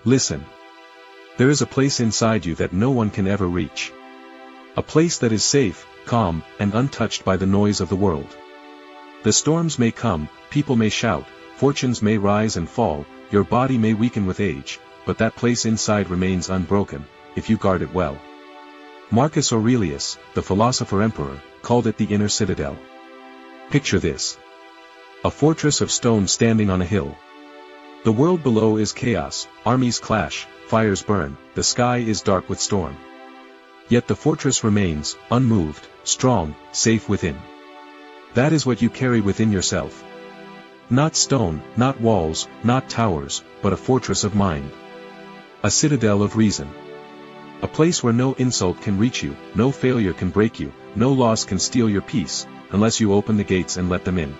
Listen. There is a place inside you that no one can ever reach. A place that is safe, calm, and untouched by the noise of the world. The storms may come, people may shout, fortunes may rise and fall, your body may weaken with age, but that place inside remains unbroken, if you guard it well. Marcus Aurelius, the philosopher-emperor, called it the Inner Citadel. Picture this. A fortress of stone standing on a hill. The world below is chaos, armies clash, fires burn, the sky is dark with storm. Yet the fortress remains, unmoved, strong, safe within. That is what you carry within yourself. Not stone, not walls, not towers, but a fortress of mind. A citadel of reason. A place where no insult can reach you, no failure can break you, no loss can steal your peace, unless you open the gates and let them in.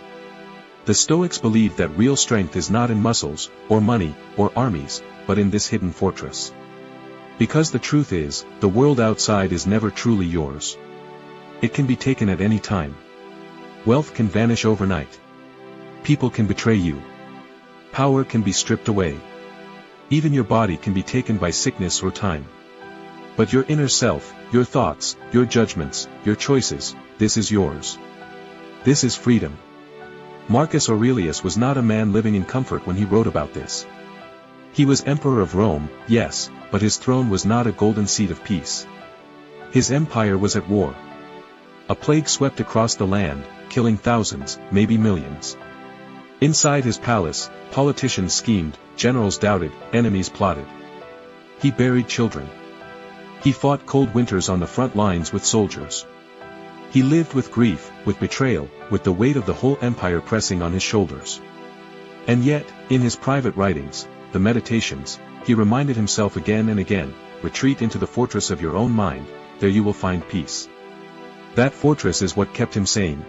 The Stoics believed that real strength is not in muscles, or money, or armies, but in this hidden fortress. Because the truth is, the world outside is never truly yours. It can be taken at any time. Wealth can vanish overnight. People can betray you. Power can be stripped away. Even your body can be taken by sickness or time. But your inner self, your thoughts, your judgments, your choices, this is yours. This is freedom. Marcus Aurelius was not a man living in comfort when he wrote about this. He was emperor of Rome, yes, but his throne was not a golden seat of peace. His empire was at war. A plague swept across the land, killing thousands, maybe millions. Inside his palace, politicians schemed, generals doubted, enemies plotted. He buried children. He fought cold winters on the front lines with soldiers. He lived with grief, with betrayal, with the weight of the whole empire pressing on his shoulders. And yet, in his private writings, the meditations, he reminded himself again and again, retreat into the fortress of your own mind, there you will find peace. That fortress is what kept him sane.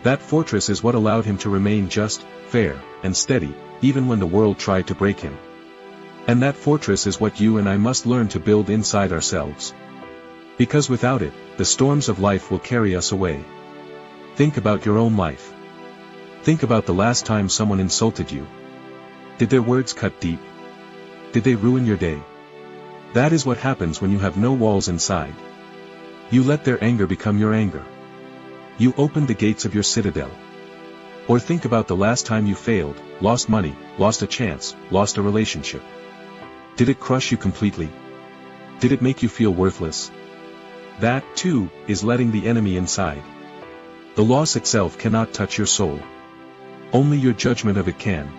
That fortress is what allowed him to remain just, fair, and steady, even when the world tried to break him. And that fortress is what you and I must learn to build inside ourselves. Because without it, the storms of life will carry us away. Think about your own life. Think about the last time someone insulted you. Did their words cut deep? Did they ruin your day? That is what happens when you have no walls inside. You let their anger become your anger. You opened the gates of your citadel. Or think about the last time you failed, lost money, lost a chance, lost a relationship. Did it crush you completely? Did it make you feel worthless? That, too, is letting the enemy inside. The loss itself cannot touch your soul. Only your judgment of it can.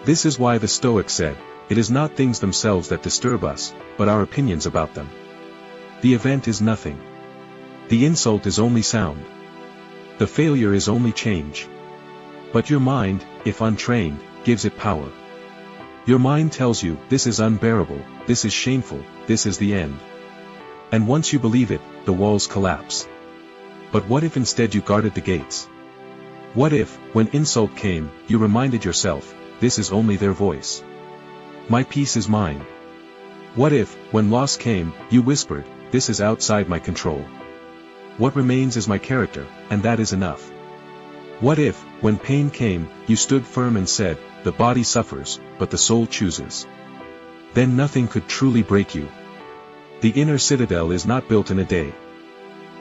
This is why the Stoics said, it is not things themselves that disturb us, but our opinions about them. The event is nothing. The insult is only sound. The failure is only change. But your mind, if untrained, gives it power. Your mind tells you, this is unbearable, this is shameful, this is the end. And once you believe it, the walls collapse. But what if instead you guarded the gates? What if, when insult came, you reminded yourself, this is only their voice. My peace is mine. What if, when loss came, you whispered, this is outside my control. What remains is my character, and that is enough. What if, when pain came, you stood firm and said, the body suffers, but the soul chooses. Then nothing could truly break you. The inner citadel is not built in a day.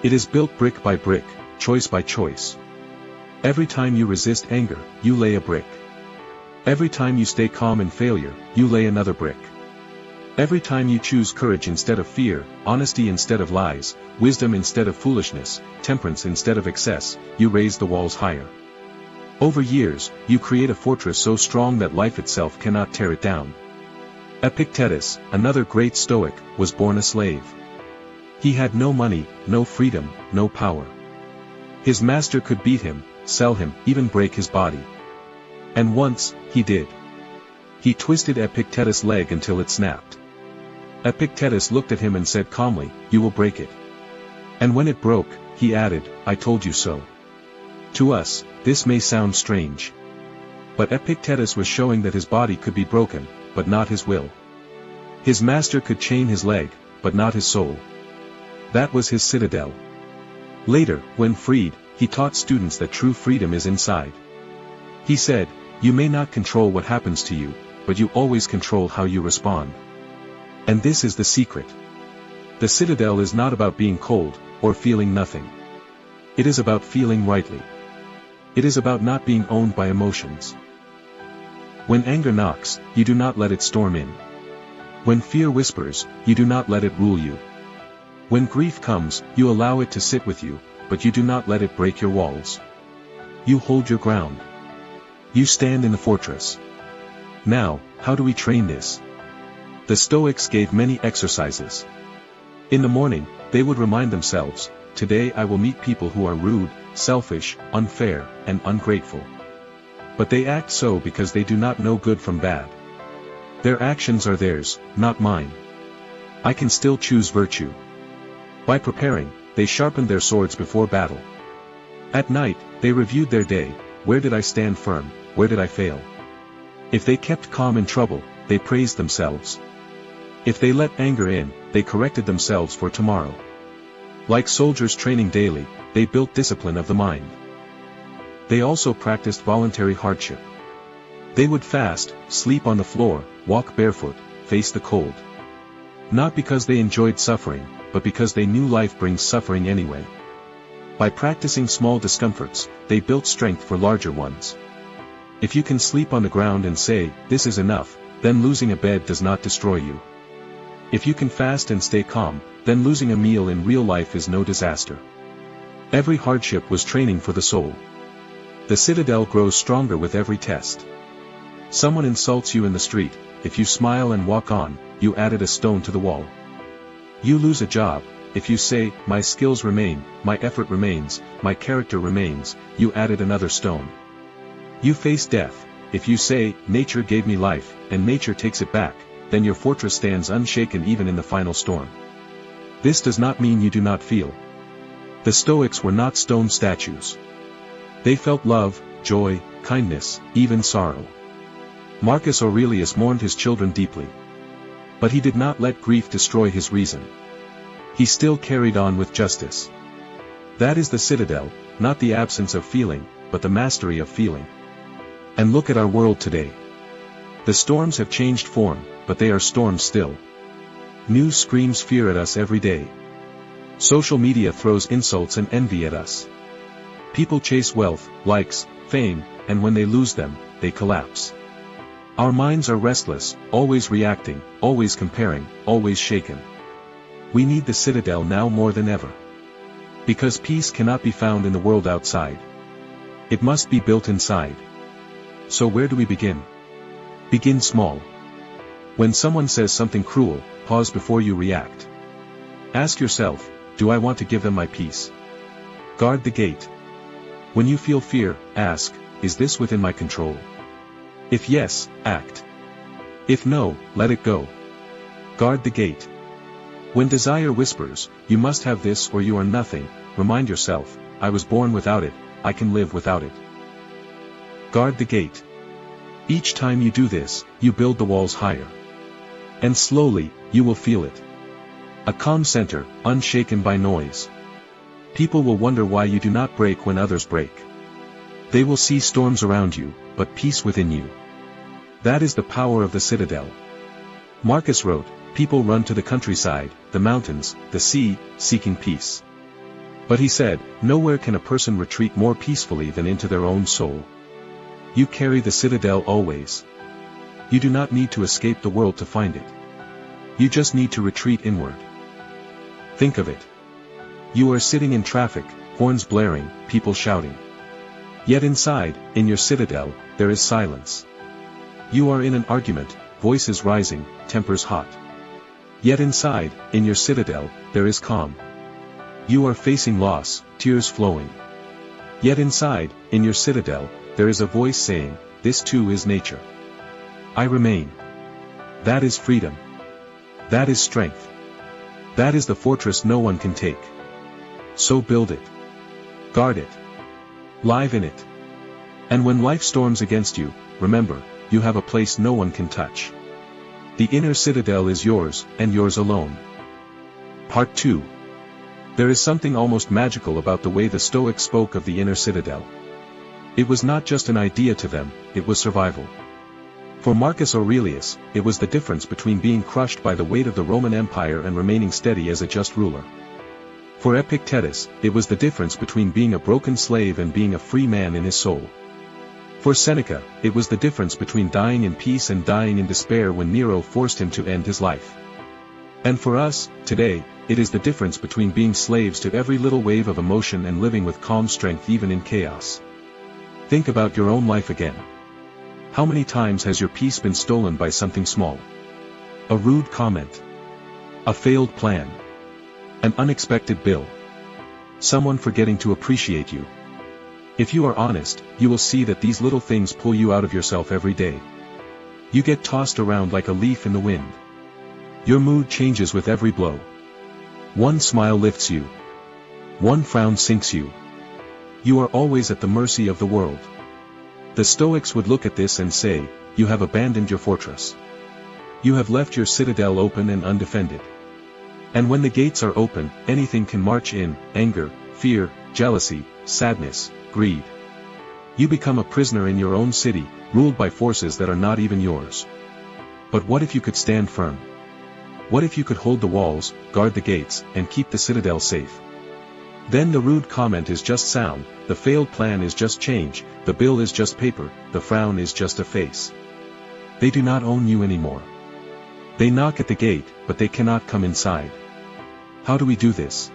It is built brick by brick, choice by choice. Every time you resist anger, you lay a brick. Every time you stay calm in failure, you lay another brick. Every time you choose courage instead of fear, honesty instead of lies, wisdom instead of foolishness, temperance instead of excess, you raise the walls higher. Over years, you create a fortress so strong that life itself cannot tear it down. Epictetus, another great Stoic, was born a slave. He had no money, no freedom, no power. His master could beat him, sell him, even break his body. And once, he did. He twisted Epictetus' leg until it snapped. Epictetus looked at him and said calmly, you will break it. And when it broke, he added, I told you so. To us, this may sound strange. But Epictetus was showing that his body could be broken, but not his will. His master could chain his leg, but not his soul. That was his citadel. Later, when freed, he taught students that true freedom is inside. He said, you may not control what happens to you, but you always control how you respond. And this is the secret. The citadel is not about being cold, or feeling nothing. It is about feeling rightly. It is about not being owned by emotions. When anger knocks, you do not let it storm in. When fear whispers, you do not let it rule you. When grief comes, you allow it to sit with you, but you do not let it break your walls. You hold your ground. You stand in the fortress. Now, how do we train this? The Stoics gave many exercises. In the morning, they would remind themselves, today I will meet people who are rude, selfish, unfair, and ungrateful. But they act so because they do not know good from bad. Their actions are theirs, not mine. I can still choose virtue. By preparing, they sharpened their swords before battle. At night, they reviewed their day, where did I stand firm, where did I fail? If they kept calm in trouble, they praised themselves. If they let anger in, they corrected themselves for tomorrow. Like soldiers training daily, they built discipline of the mind. They also practiced voluntary hardship. They would fast, sleep on the floor, walk barefoot, face the cold. Not because they enjoyed suffering, but because they knew life brings suffering anyway. By practicing small discomforts, they built strength for larger ones. If you can sleep on the ground and say, this is enough, then losing a bed does not destroy you. If you can fast and stay calm, then losing a meal in real life is no disaster. Every hardship was training for the soul. The citadel grows stronger with every test. Someone insults you in the street, if you smile and walk on, you added a stone to the wall. You lose a job, if you say, my skills remain, my effort remains, my character remains, you added another stone. You face death, if you say, nature gave me life, and nature takes it back, then your fortress stands unshaken even in the final storm. This does not mean you do not feel. The Stoics were not stone statues. They felt love, joy, kindness, even sorrow. Marcus Aurelius mourned his children deeply. But he did not let grief destroy his reason. He still carried on with justice. That is the citadel, not the absence of feeling, but the mastery of feeling. And look at our world today. The storms have changed form, but they are storms still. News screams fear at us every day. Social media throws insults and envy at us. People chase wealth, likes, fame, and when they lose them, they collapse. Our minds are restless, always reacting, always comparing, always shaken. We need the citadel now more than ever. Because peace cannot be found in the world outside. It must be built inside. So where do we begin? Begin small. When someone says something cruel, pause before you react. Ask yourself, do I want to give them my peace? Guard the gate. When you feel fear, ask, is this within my control? If yes, act. If no, let it go. Guard the gate. When desire whispers, you must have this or you are nothing, remind yourself, I was born without it, I can live without it. Guard the gate. Each time you do this, you build the walls higher. And slowly, you will feel it. A calm center, unshaken by noise. People will wonder why you do not break when others break. They will see storms around you, but peace within you. That is the power of the citadel. Marcus wrote, people run to the countryside, the mountains, the sea, seeking peace. But he said, nowhere can a person retreat more peacefully than into their own soul. You carry the citadel always. You do not need to escape the world to find it. You just need to retreat inward. Think of it. You are sitting in traffic, horns blaring, people shouting. Yet inside, in your citadel, there is silence. You are in an argument, voices rising, tempers hot. Yet inside, in your citadel, there is calm. You are facing loss, tears flowing. Yet inside, in your citadel, there is a voice saying, this too is nature. I remain. That is freedom. That is strength. That is the fortress no one can take. So build it. Guard it. Live in it. And when life storms against you, remember, you have a place no one can touch. The inner citadel is yours, and yours alone. Part 2. There is something almost magical about the way the Stoics spoke of the inner citadel. It was not just an idea to them, it was survival. For Marcus Aurelius, it was the difference between being crushed by the weight of the Roman Empire and remaining steady as a just ruler. For Epictetus, it was the difference between being a broken slave and being a free man in his soul. For Seneca, it was the difference between dying in peace and dying in despair when Nero forced him to end his life. And for us, today, it is the difference between being slaves to every little wave of emotion and living with calm strength even in chaos. Think about your own life again. How many times has your peace been stolen by something small? A rude comment. A failed plan. An unexpected bill. Someone forgetting to appreciate you. If you are honest, you will see that these little things pull you out of yourself every day. You get tossed around like a leaf in the wind. Your mood changes with every blow. One smile lifts you. One frown sinks you. You are always at the mercy of the world. The Stoics would look at this and say, you have abandoned your fortress. You have left your citadel open and undefended. And when the gates are open, anything can march in: anger, fear, jealousy, sadness, greed. You become a prisoner in your own city, ruled by forces that are not even yours. But what if you could stand firm? What if you could hold the walls, guard the gates, and keep the citadel safe? Then the rude comment is just sound, the failed plan is just change, the bill is just paper, the frown is just a face. They do not own you anymore. They knock at the gate, but they cannot come inside. How do we do this?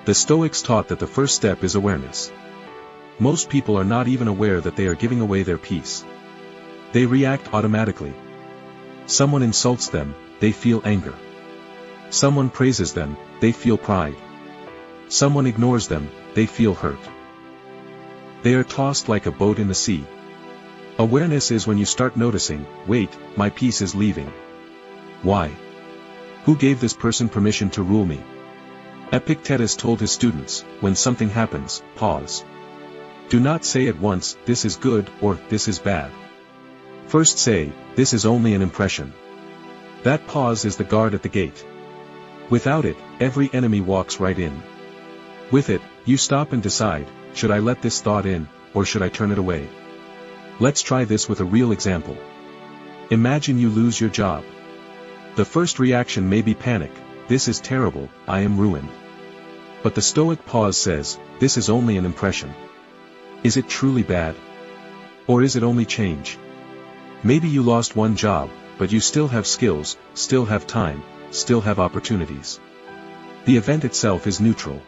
The Stoics taught that the first step is awareness. Most people are not even aware that they are giving away their peace. They react automatically. Someone insults them, they feel anger. Someone praises them, they feel pride. Someone ignores them, they feel hurt. They are tossed like a boat in the sea. Awareness is when you start noticing, wait, my peace is leaving. Why? Who gave this person permission to rule me? Epictetus told his students, when something happens, pause. Do not say at once, this is good, or this is bad. First say, this is only an impression. That pause is the guard at the gate. Without it, every enemy walks right in. With it, you stop and decide, should I let this thought in, or should I turn it away? Let's try this with a real example. Imagine you lose your job. The first reaction may be panic, this is terrible, I am ruined. But the Stoic pause says, this is only an impression. Is it truly bad? Or is it only change? Maybe you lost one job, but you still have skills, still have time, still have opportunities. The event itself is neutral.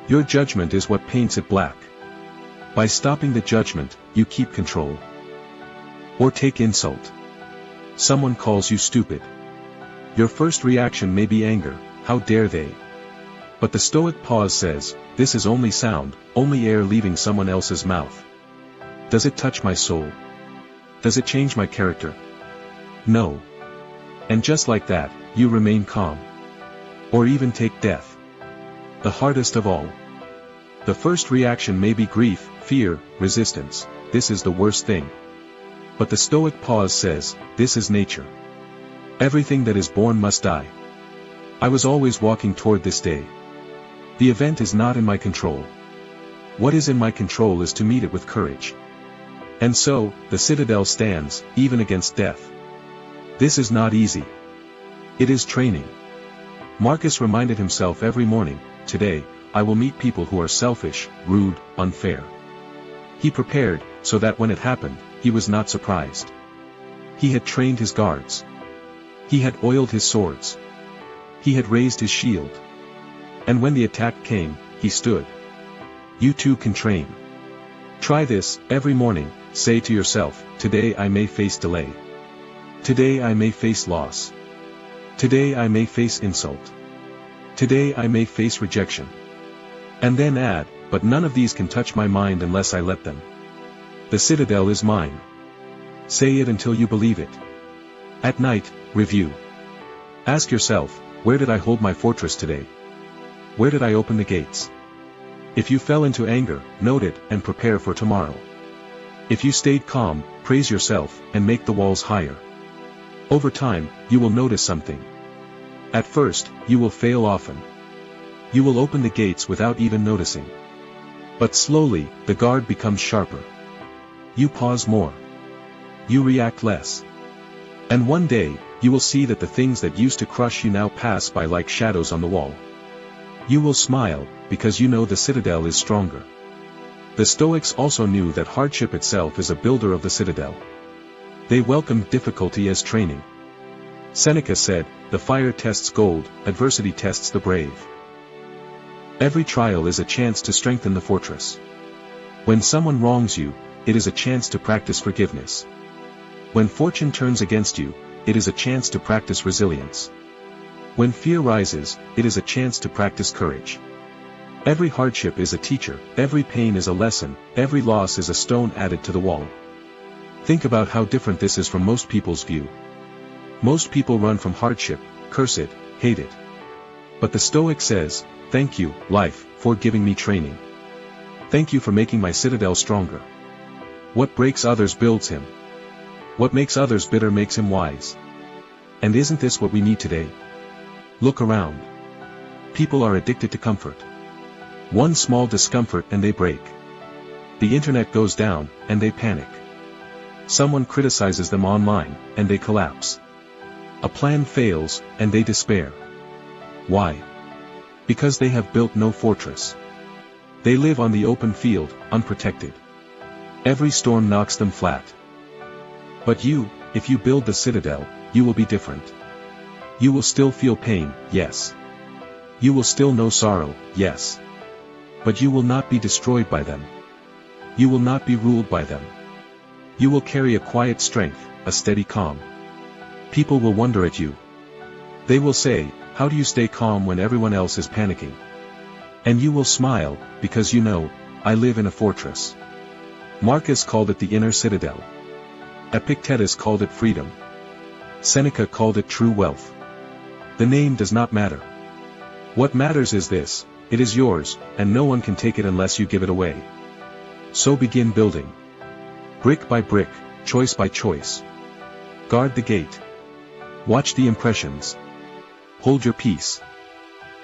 Your judgment is what paints it black. By stopping the judgment, you keep control. Or take insult. Someone calls you stupid. Your first reaction may be anger, how dare they? But the Stoic pause says, this is only sound, only air leaving someone else's mouth. Does it touch my soul? Does it change my character? No. And just like that, you remain calm. Or even take death. The hardest of all. The first reaction may be grief, fear, resistance, this is the worst thing. But the Stoic pause says, this is nature. Everything that is born must die. I was always walking toward this day. The event is not in my control. What is in my control is to meet it with courage. And so, the citadel stands, even against death. This is not easy. It is training. Marcus reminded himself every morning, today, I will meet people who are selfish, rude, unfair. He prepared, so that when it happened, he was not surprised. He had trained his guards. He had oiled his swords. He had raised his shield. And when the attack came, he stood. You too can train. Try this, every morning, say to yourself, today I may face delay. Today I may face loss. Today I may face insult. Today I may face rejection. And then add, but none of these can touch my mind unless I let them. The citadel is mine. Say it until you believe it. At night, review. Ask yourself, where did I hold my fortress today? Where did I open the gates? If you fell into anger, note it, and prepare for tomorrow. If you stayed calm, praise yourself, and make the walls higher. Over time, you will notice something. At first, you will fail often. You will open the gates without even noticing. But slowly, the guard becomes sharper. You pause more. you react less. And one day, you will see that the things that used to crush you now pass by like shadows on the wall. You will smile, because you know the citadel is stronger. The Stoics also knew that hardship itself is a builder of the citadel. They welcomed difficulty as training. Seneca said, "The fire tests gold, adversity tests the brave." Every trial is a chance to strengthen the fortress. When someone wrongs you, it is a chance to practice forgiveness. When fortune turns against you, it is a chance to practice resilience. When fear rises, it is a chance to practice courage. Every hardship is a teacher, every pain is a lesson, every loss is a stone added to the wall. Think about how different this is from most people's view. Most people run from hardship, curse it, hate it. But the Stoic says, "Thank you, life, for giving me training. Thank you for making my citadel stronger." What breaks others builds him. What makes others bitter makes him wise. And isn't this what we need today? Look around. People are addicted to comfort. One small discomfort and they break. The internet goes down, and they panic. Someone criticizes them online, and they collapse. A plan fails, and they despair. Why? Because they have built no fortress. They live on the open field, unprotected. Every storm knocks them flat. But you, if you build the citadel, you will be different. You will still feel pain, yes. You will still know sorrow, yes. But you will not be destroyed by them. You will not be ruled by them. You will carry a quiet strength, a steady calm. People will wonder at you. They will say, "How do you stay calm when everyone else is panicking?" And you will smile, because you know, I live in a fortress. Marcus called it the Inner Citadel. Epictetus called it freedom. Seneca called it true wealth. The name does not matter. What matters is this: it is yours, and no one can take it unless you give it away. So begin building. Brick by brick, choice by choice. Guard the gate. Watch the impressions. Hold your peace.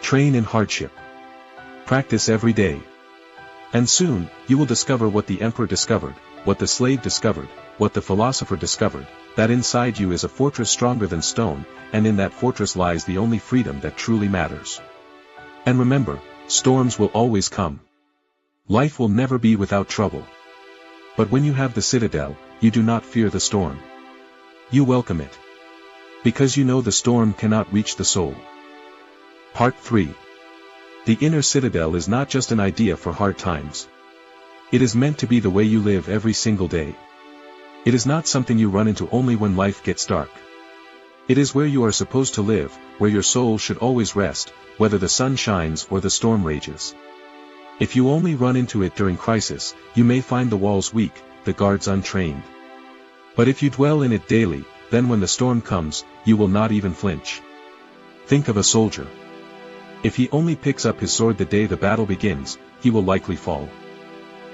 Train in hardship. Practice every day. And soon, you will discover what the emperor discovered, what the slave discovered, what the philosopher discovered, that inside you is a fortress stronger than stone, and in that fortress lies the only freedom that truly matters. And remember, storms will always come. Life will never be without trouble. But when you have the citadel, you do not fear the storm. You welcome it. Because you know the storm cannot reach the soul. Part 3. The inner citadel is not just an idea for hard times. It is meant to be the way you live every single day. It is not something you run into only when life gets dark. It is where you are supposed to live, where your soul should always rest, whether the sun shines or the storm rages. If you only run into it during crisis, you may find the walls weak, the guards untrained. But if you dwell in it daily, then when the storm comes, you will not even flinch. Think of a soldier. If he only picks up his sword the day the battle begins, he will likely fall.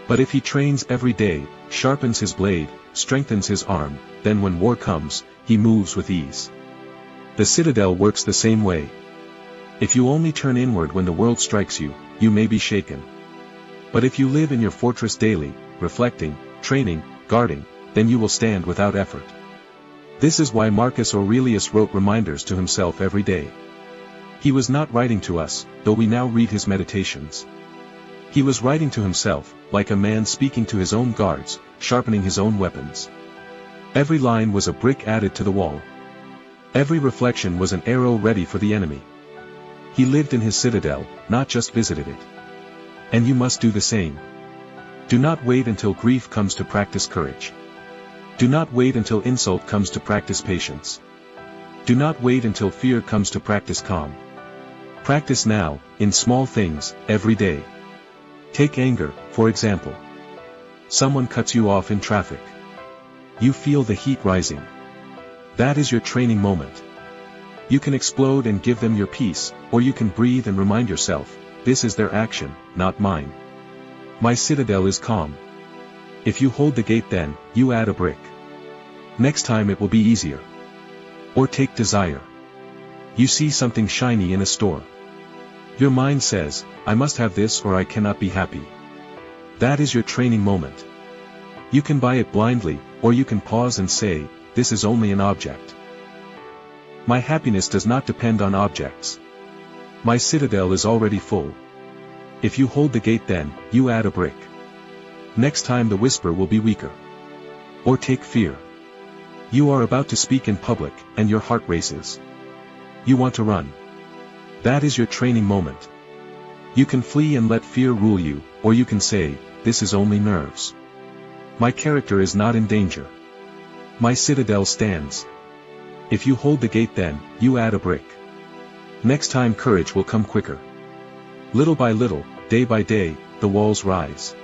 But if he trains every day, sharpens his blade, strengthens his arm, then when war comes, he moves with ease. The citadel works the same way. If you only turn inward when the world strikes you, you may be shaken. But if you live in your fortress daily, reflecting, training, guarding, then you will stand without effort. This is why Marcus Aurelius wrote reminders to himself every day. He was not writing to us, though we now read his meditations. He was writing to himself, like a man speaking to his own guards, sharpening his own weapons. Every line was a brick added to the wall. Every reflection was an arrow ready for the enemy. He lived in his citadel, not just visited it. And you must do the same. Do not wait until grief comes to practice courage. Do not wait until insult comes to practice patience. Do not wait until fear comes to practice calm. Practice now, in small things, every day. Take anger, for example. Someone cuts you off in traffic. You feel the heat rising. That is your training moment. You can explode and give them your peace, or you can breathe and remind yourself, this is their action, not mine. My citadel is calm. If you hold the gate, then you add a brick. Next time it will be easier. Or take desire. You see something shiny in a store. Your mind says, I must have this or I cannot be happy. That is your training moment. You can buy it blindly, Or you can pause and say, this is only an object. My happiness does not depend on objects. My citadel is already full. If you hold the gate, then you add a brick. Next time the whisper will be weaker. Or take fear. You are about to speak in public, and your heart races. You want to run. That is your training moment. You can flee and let fear rule you, or you can say, this is only nerves. My character is not in danger. My citadel stands. If you hold the gate, then you add a brick. Next time courage will come quicker. Little by little, day by day, the walls rise.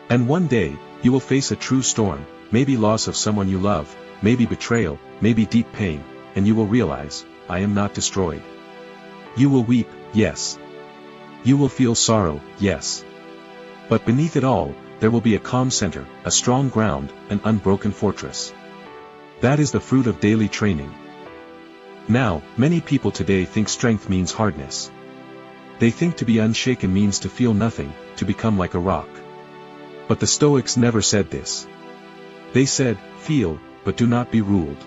And one day, you will face a true storm, maybe loss of someone you love, maybe betrayal, maybe deep pain, and you will realize, I am not destroyed. You will weep, yes. You will feel sorrow, yes. But beneath it all, there will be a calm center, a strong ground, an unbroken fortress. That is the fruit of daily training. Now, many people today think strength means hardness. They think to be unshaken means to feel nothing, to become like a rock. But the Stoics never said this. They said, feel, but do not be ruled.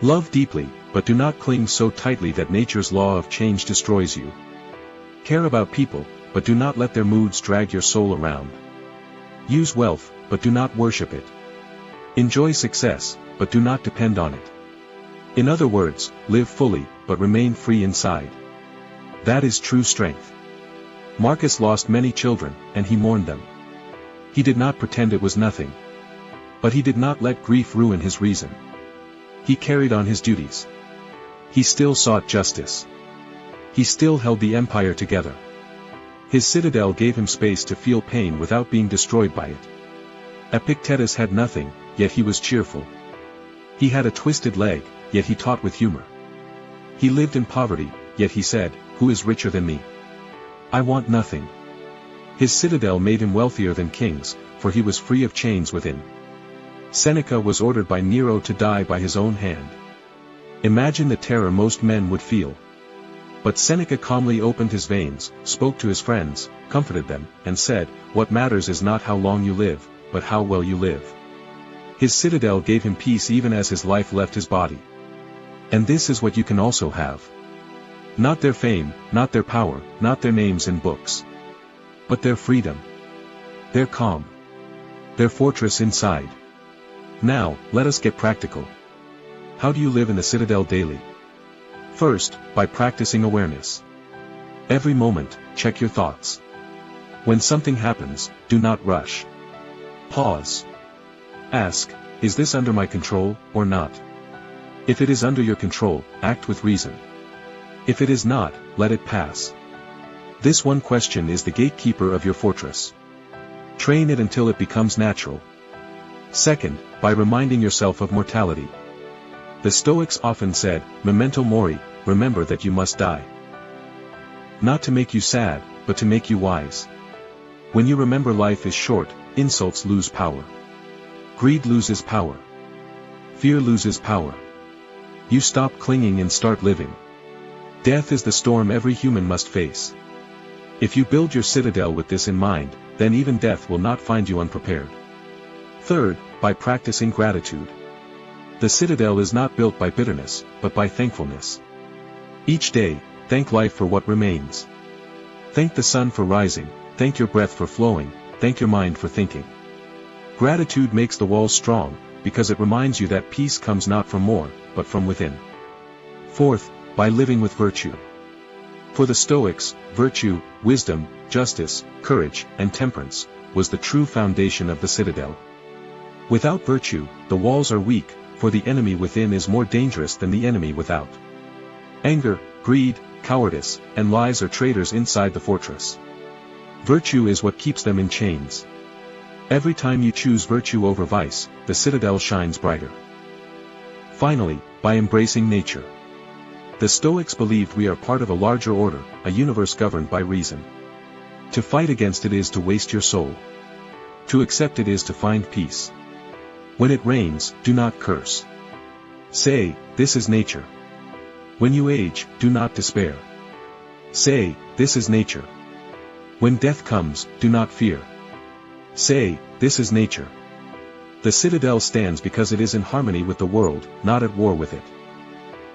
Love deeply, but do not cling so tightly that nature's law of change destroys you. Care about people, but do not let their moods drag your soul around. Use wealth, but do not worship it. Enjoy success, but do not depend on it. In other words, live fully, but remain free inside. That is true strength. Marcus lost many children, and he mourned them. He did not pretend it was nothing. But he did not let grief ruin his reason. He carried on his duties. He still sought justice. He still held the empire together. His citadel gave him space to feel pain without being destroyed by it. Epictetus had nothing, yet he was cheerful. He had a twisted leg, yet he taught with humor. He lived in poverty, yet he said, who is richer than me? I want nothing. His citadel made him wealthier than kings, for he was free of chains within. Seneca was ordered by Nero to die by his own hand. Imagine the terror most men would feel. But Seneca calmly opened his veins, spoke to his friends, comforted them, and said, what matters is not how long you live, but how well you live. His citadel gave him peace even as his life left his body. And this is what you can also have. Not their fame, not their power, not their names in books. But their freedom. Their calm. Their fortress inside. Now, let us get practical. How do you live in the citadel daily? First, by practicing awareness. Every moment, check your thoughts. When something happens, do not rush. Pause. Ask, is this under my control, or not? If it is under your control, act with reason. If it is not, let it pass. This one question is the gatekeeper of your fortress. Train it until it becomes natural. Second, by reminding yourself of mortality. The Stoics often said, memento mori, remember that you must die. Not to make you sad, but to make you wise. When you remember life is short, insults lose power. Greed loses power. Fear loses power. You stop clinging and start living. Death is the storm every human must face. If you build your citadel with this in mind, then even death will not find you unprepared. Third, by practicing gratitude. The citadel is not built by bitterness, but by thankfulness. Each day, thank life for what remains. Thank the sun for rising, thank your breath for flowing, thank your mind for thinking. Gratitude makes the walls strong, because it reminds you that peace comes not from more, but from within. Fourth, by living with virtue. For the Stoics, virtue, wisdom, justice, courage, and temperance, was the true foundation of the citadel. Without virtue, the walls are weak, for the enemy within is more dangerous than the enemy without. Anger, greed, cowardice, and lies are traitors inside the fortress. Virtue is what keeps them in chains. Every time you choose virtue over vice, the citadel shines brighter. Finally, by embracing nature. The Stoics believed we are part of a larger order, a universe governed by reason. To fight against it is to waste your soul. To accept it is to find peace. When it rains, do not curse. Say, this is nature. When you age, do not despair. Say, this is nature. When death comes, do not fear. Say, this is nature. The citadel stands because it is in harmony with the world, not at war with it.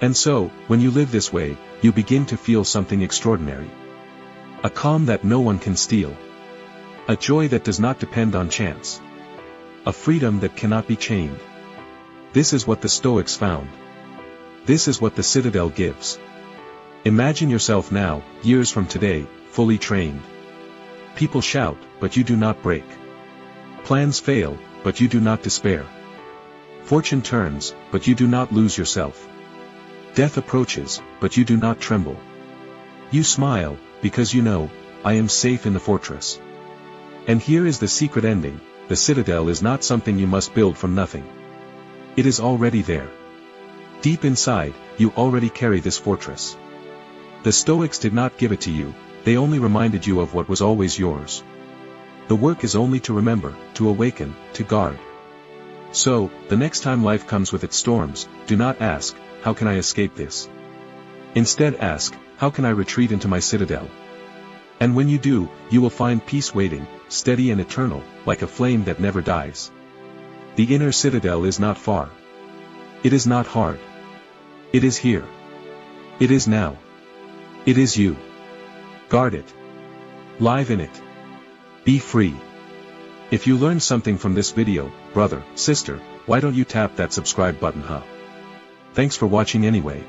And so, when you live this way, you begin to feel something extraordinary. A calm that no one can steal. A joy that does not depend on chance. A freedom that cannot be chained. This is what the Stoics found. This is what the citadel gives. Imagine yourself now, years from today, fully trained. People shout, but you do not break. Plans fail, but you do not despair. Fortune turns, but you do not lose yourself. Death approaches, but you do not tremble. You smile, because you know, I am safe in the fortress. And here is the secret ending: the citadel is not something you must build from nothing. It is already there. Deep inside, you already carry this fortress. The Stoics did not give it to you, they only reminded you of what was always yours. The work is only to remember, to awaken, to guard. So, the next time life comes with its storms, do not ask, how can I escape this? Instead ask, how can I retreat into my citadel? And when you do, you will find peace waiting, steady and eternal, like a flame that never dies. The inner citadel is not far. It is not hard. It is here. It is now. It is you. Guard it. Live in it. Be free. If you learned something from this video, brother, sister, why don't you tap that subscribe button, huh? Thanks for watching anyway.